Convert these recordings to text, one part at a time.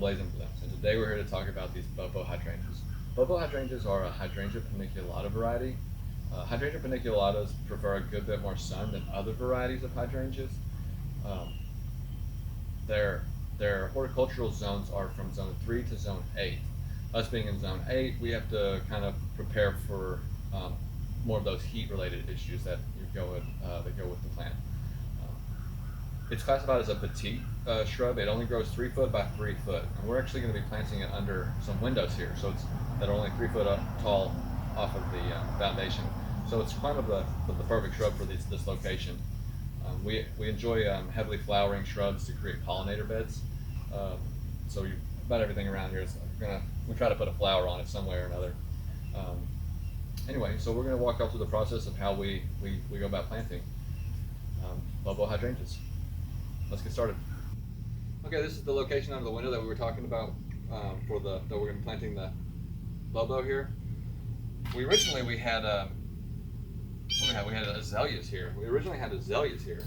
blazing blooms, and today we're here to talk about these Bobo Hydrangeas. Bobo Hydrangeas are a Hydrangea Paniculata variety. Hydrangea Paniculatas prefer a good bit more sun than other varieties of hydrangeas. Um, their horticultural zones are from zone 3 to zone 8. Us being in zone 8, we have to kind of prepare for more of those heat-related issues that go with the plant. It's classified as a petite shrub. It only grows 3 foot by 3 foot, and we're actually going to be planting it under some windows here, so it's that are only 3 foot up tall off of the foundation. So it's kind of the perfect shrub for this location. We enjoy heavily flowering shrubs to create pollinator beds. So about everything around here is we try to put a flower on it some way or another. Anyway, so we're going to walk up through the process of how we go about planting Bobo Hydrangeas. Let's get started. Okay, this is the location under the window that we were talking about that we're going to be planting the Bobo here. We had azaleas here. We originally had azaleas here,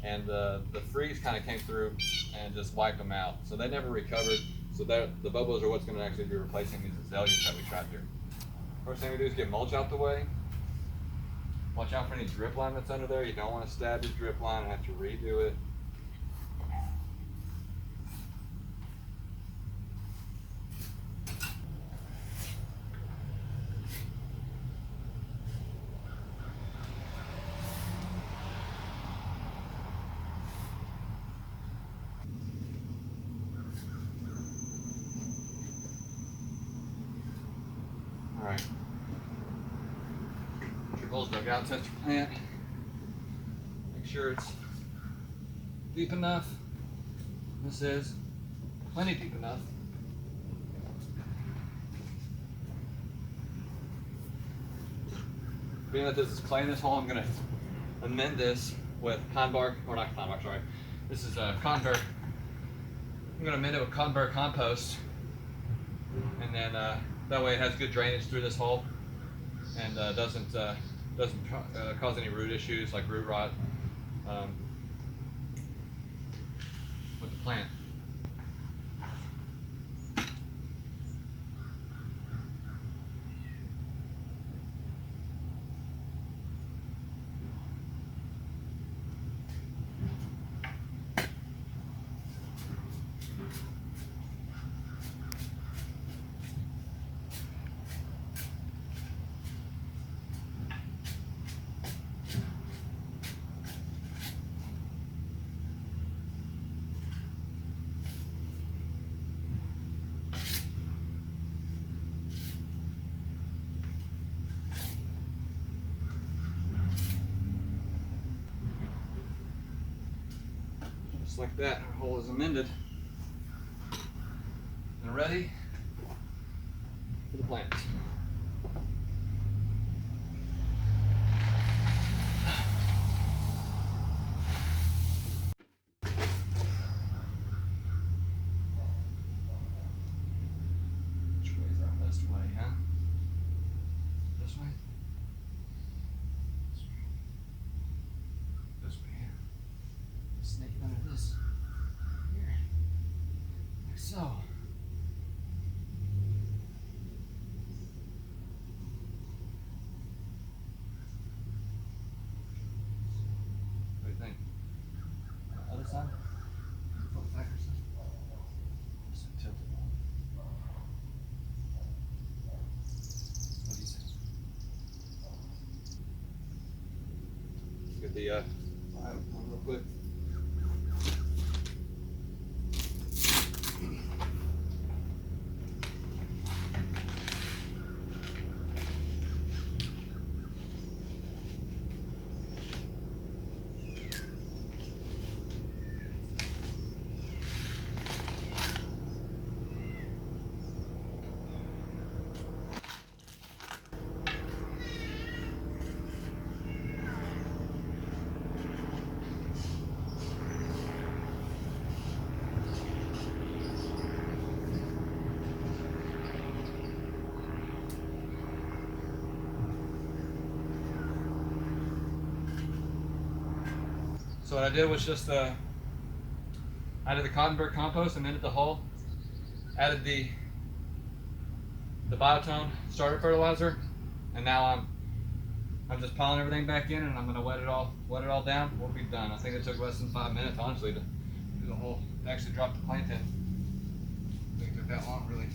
and the freeze kind of came through and just wiped them out. So they never recovered. So the Bobos are what's going to actually be replacing these azaleas that we tried here. First thing we do is get mulch out the way. Watch out for any drip line that's under there. You don't want to stab your drip line and have to redo it. All right. Get your holes dug out, test your plant. Make sure it's deep enough. This is plenty deep enough. Being that this is clay in this hole, I'm going to amend this with cotton bark, or not cotton bark, sorry. This is cotton Burr. I'm going to amend it with cotton Burr compost, and then that way it has good drainage through this hole and doesn't cause any root issues like root rot with the plant. Just like that, our hole is amended and ready for the plant. Which way is our best way, huh? This way? This way. Snake under this here, like so. What do you think? Other side? Flip back or something? Just tilt it. What do you say? Get the real quick. So what I did was just I did the cotton Burr compost and then did the hole, added the biotone starter fertilizer, and now I'm just piling everything back in, and I'm gonna wet it all down. We'll be done. I think it took less than 5 minutes, honestly, to do the whole, actually drop the plant in. I think it took that long, really.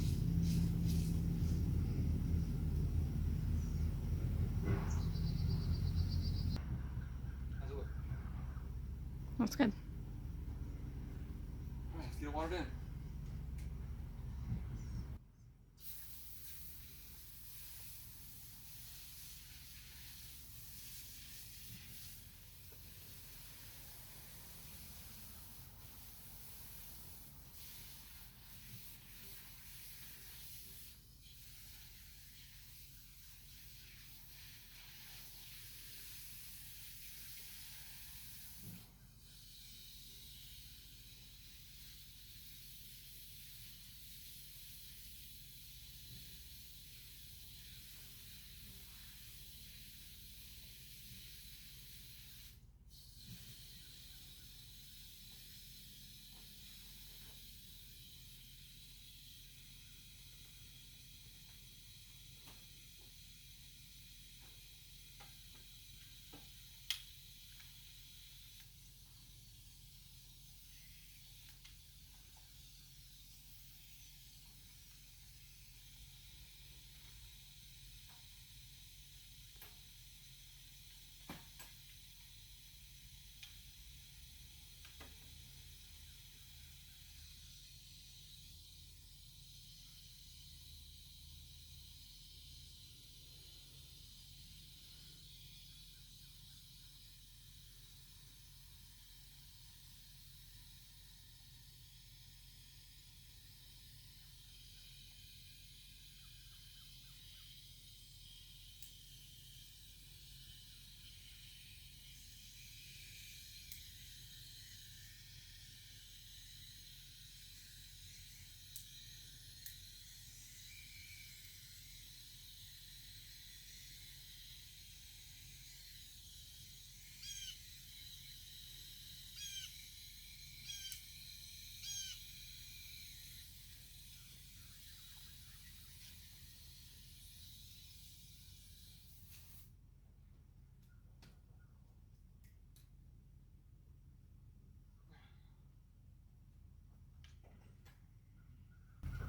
How's it look? That's good. All right, let's get it watered in.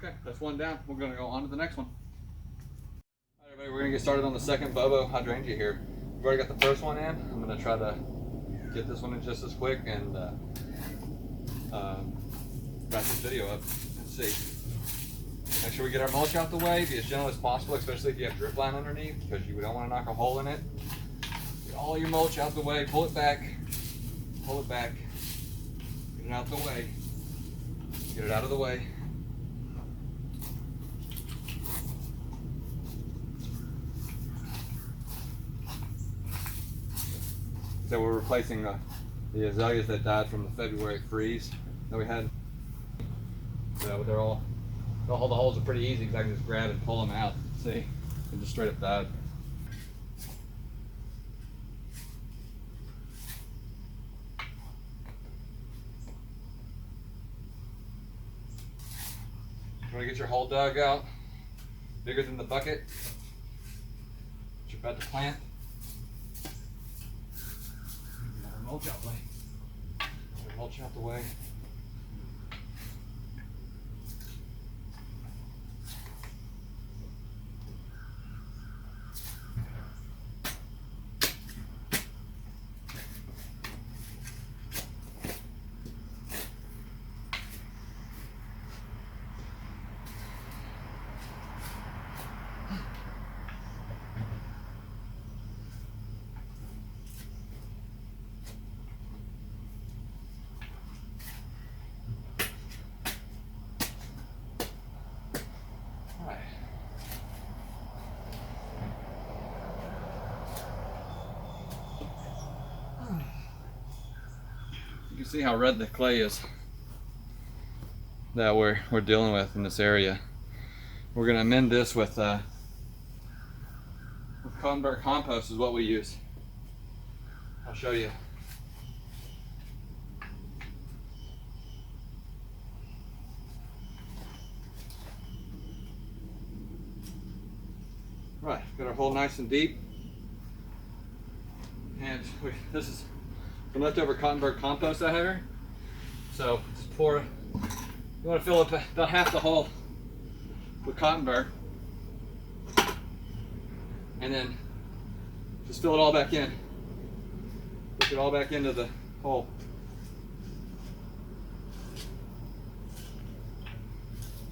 Okay, that's one down. We're gonna go on to the next one. All right, everybody, we're gonna get started on the second Bobo Hydrangea here. We've already got the first one in. I'm gonna try to get this one in just as quick and wrap this video up. Let's see. Make sure we get our mulch out the way. Be as gentle as possible, especially if you have drip line underneath, because you don't want to knock a hole in it. Get all your mulch out the way. Pull it back. Pull it back. Get it out the way. Get it out of the way. So we're replacing the azaleas that died from the February freeze that we had. So they'll hold the holes are pretty easy because I can just grab and pull them out. See, they just straight up died. You want to get your hole dug out, bigger than the bucket that you're about to plant. Mulch out the way. Mulch out the way. You can see how red the clay is that we're dealing with in this area. We're going to amend this with compost is what we use. I'll show you. Right, got our hole nice and deep. And this is some leftover Cottonburg compost I have here. So just pour, you want to fill up about half the hole with Cottonburg. And then just fill it all back in. Push it all back into the hole.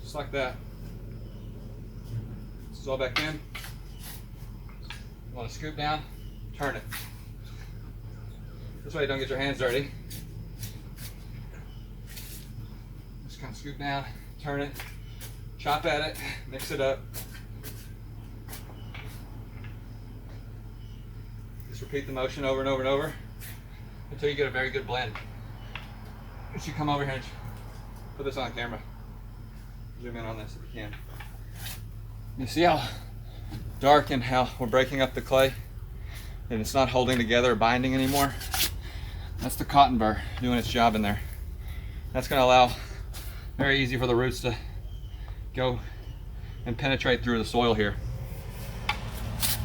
Just like that. This is all back in. You want to scoop down, turn it. This way you don't get your hands dirty. Just kind of scoop down, turn it, chop at it, mix it up. Just repeat the motion over and over and over until you get a very good blend. You should come over here and put this on camera. Zoom in on this if you can. You see how dark and how we're breaking up the clay and it's not holding together or binding anymore? That's the cotton burr doing its job in there. That's going to allow, very easy for the roots to go and penetrate through the soil here,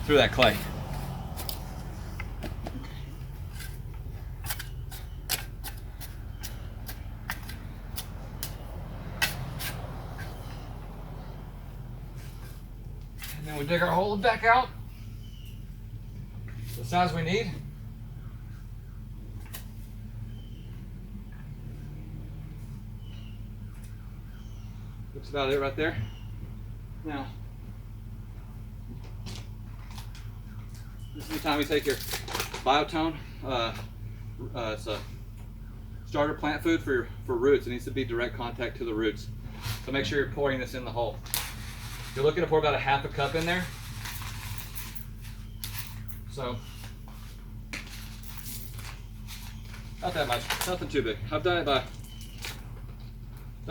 through that clay. And then we dig our hole back out, the size we need. That's about it right there. Now, this is the time you take your biotone. It's a starter plant food for roots. It needs to be direct contact to the roots. So make sure you're pouring this in the hole. You're looking to pour about a half a cup in there. So, not that much, nothing too big. I've done it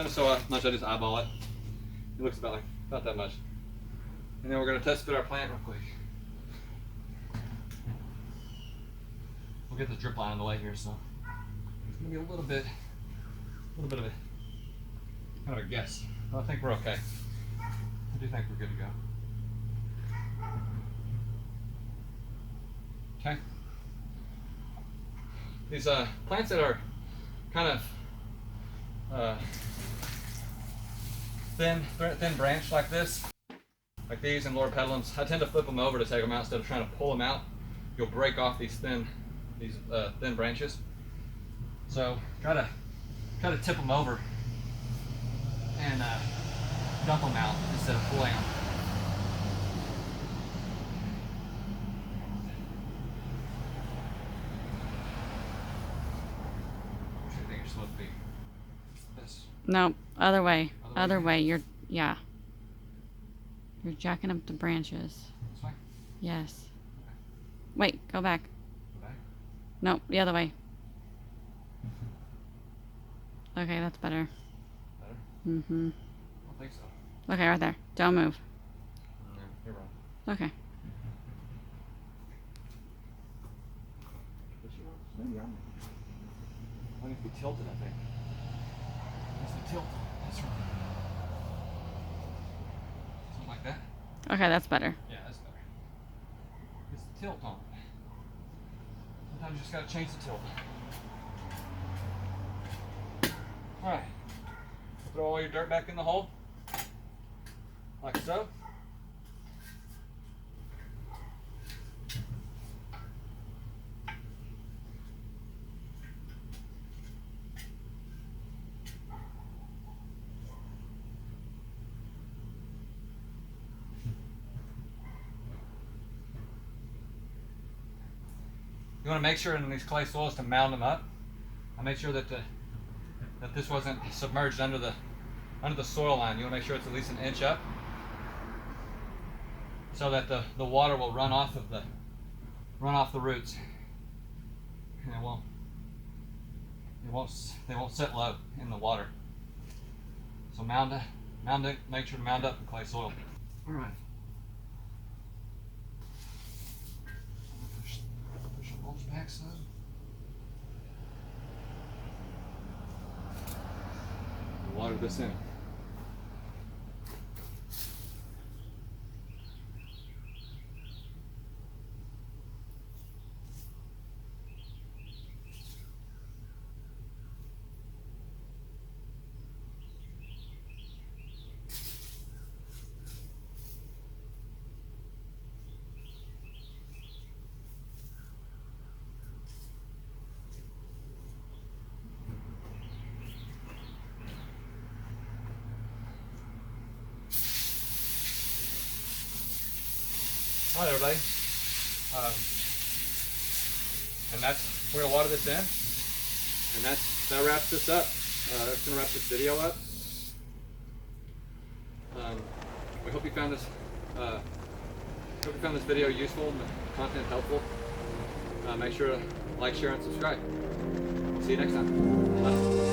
so much I just eyeball it. It looks about that much. And then we're going to test fit our plant real quick. We'll get the drip line on the way here, so it's going to be a little bit of a kind of a guess. But I think we're okay. I do think we're good to go. Okay. These plants that are kind of thin branch like this, like these and Lord Petalums, I tend to flip them over to take them out instead of trying to pull them out. You'll break off these thin branches. So try to tip them over and dump them out instead of pulling them. I think you're supposed to be this. No, other way. Other way. You're jacking up the branches. This way? Yes. Wait, go back. Go back? No, the other way. Okay, that's better. Better? Mm-hmm. I don't think so. Okay, right there. Don't move. No, you're wrong. Okay. I need to be tilted, I think. That's the tilt. That's right. Something like that? Okay, that's better. Yeah, that's better. It's the tilt on it. Sometimes you just gotta change the tilt. Alright. Throw all your dirt back in the hole. Like so. You want to make sure in these clay soils to mound them up. I make sure that this wasn't submerged under the soil line. You want to make sure it's at least an inch up, so that the water will run off the roots, and they won't sit low in the water. So mound it. Make sure to mound up the clay soil. All right. Push the mulch back some. Water this in. All right, everybody. And we're gonna water this in, and that wraps this up. That's gonna wrap this video up. We hope you found this video useful and the content helpful. Make sure to like, share, and subscribe. See you next time. Bye.